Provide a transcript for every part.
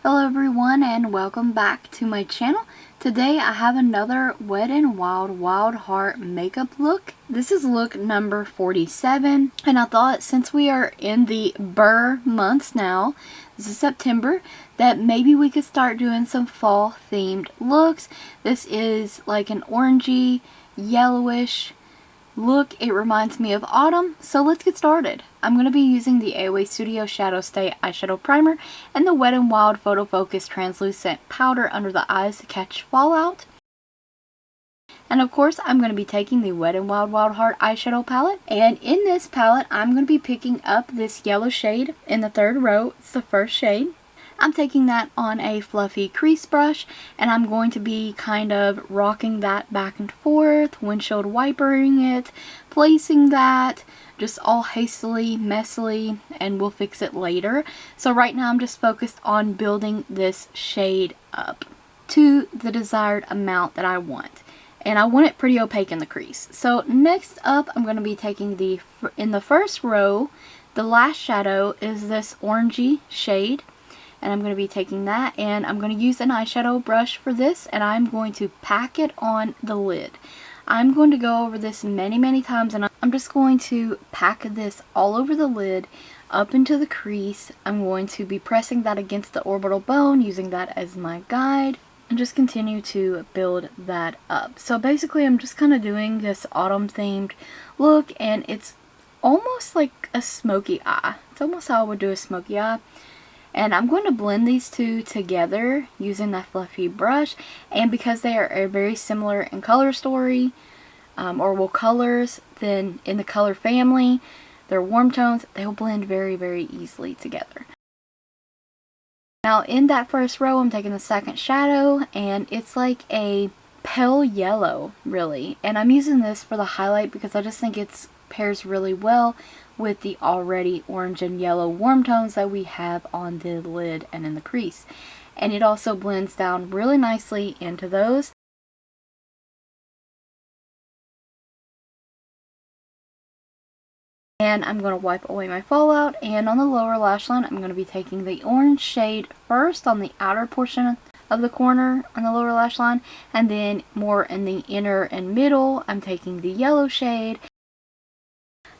Hello everyone and welcome back to my channel. Today I have another Wet n Wild Wild Heart makeup look. This is look number 47 and I thought since we are in the Burr months now, this is September, that maybe we could start doing some fall themed looks. This is like an orangey, yellowish look. It reminds me of autumn, so let's get started. I'm going to be using the AOA Studio Shadow Stay Eyeshadow Primer and the Wet n Wild Photo Focus Translucent Powder under the eyes to catch fallout. And of course, I'm going to be taking the Wet n Wild Wild Heart eyeshadow palette. And in this palette, I'm going to be picking up this yellow shade in the third row. It's the first shade. I'm taking that on a fluffy crease brush and I'm going to be kind of rocking that back and forth, windshield wipering it, placing that just all hastily, messily, and we'll fix it later. So right now I'm just focused on building this shade up to the desired amount that I want. And I want it pretty opaque in the crease. So next up I'm going to be taking in the first row, the last shadow is this orangey shade. And I'm going to be taking that and I'm going to use an eyeshadow brush for this and I'm going to pack it on the lid. I'm going to go over this many times and I'm just going to pack this all over the lid up into the crease. I'm going to be pressing that against the orbital bone, using that as my guide, and just continue to build that up. So basically I'm just kind of doing this autumn themed look and it's almost like a smoky eye. It's almost how I would do a smoky eye. And I'm going to blend these two together using that fluffy brush, and because they are very similar in color story, or colors, then in the color family, they're warm tones, they'll blend very easily together. Now in that first row I'm taking the second shadow and it's like a pale yellow really, and I'm using this for the highlight because I just think it pairs really well with the already orange and yellow warm tones that we have on the lid and in the crease. And it also blends down really nicely into those. And I'm going to wipe away my fallout, and on the lower lash line I'm going to be taking the orange shade first on the outer portion of the corner on the lower lash line, and then more in the inner and middle I'm taking the yellow shade.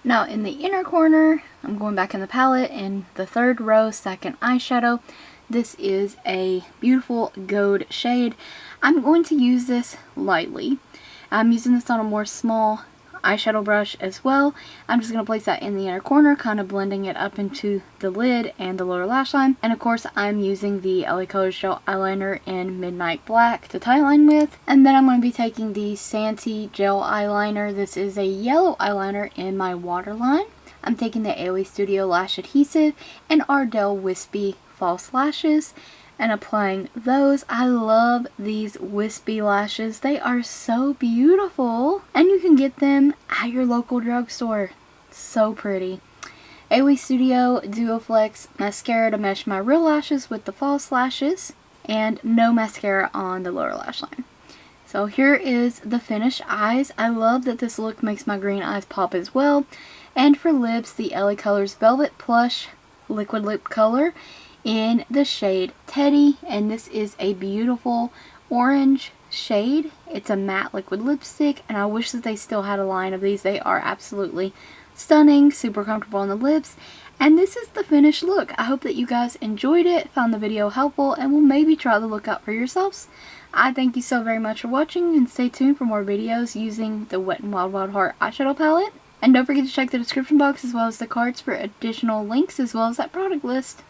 Now in the inner corner, I'm going back in the palette in the third row, second eyeshadow. This is a beautiful gold shade. I'm going to use this lightly. I'm using this on a more small eyeshadow brush as well. I'm just going to place that in the inner corner, kind of blending it up into the lid and the lower lash line. And of course I'm using the LA Colors Gel Eyeliner in Midnight Black to tightline with. And then I'm going to be taking the Santee Gel Eyeliner. This is a yellow eyeliner in my waterline. I'm taking the AOA Studio Lash Adhesive and Ardell Wispy False Lashes and applying those. I love these wispy lashes. They are so beautiful. And you can get them at your local drugstore. So pretty. AOA Studio Duoflex Mascara to mesh my real lashes with the false lashes. And no mascara on the lower lash line. So here is the finished eyes. I love that this look makes my green eyes pop as well. And for lips, the LA Colors Velvet Plush Liquid Lip Color in the shade Teddy, and this is a beautiful orange shade. It's a matte liquid lipstick and I wish that they still had a line of these. They are absolutely stunning, super comfortable on the lips, and this is the finished look. I hope that you guys enjoyed it, found the video helpful, and will maybe try the look out for yourselves. I thank you so very much for watching, and stay tuned for more videos using the Wet n Wild Wild Heart eyeshadow palette. And don't forget to check the description box as well as the cards for additional links as well as that product list.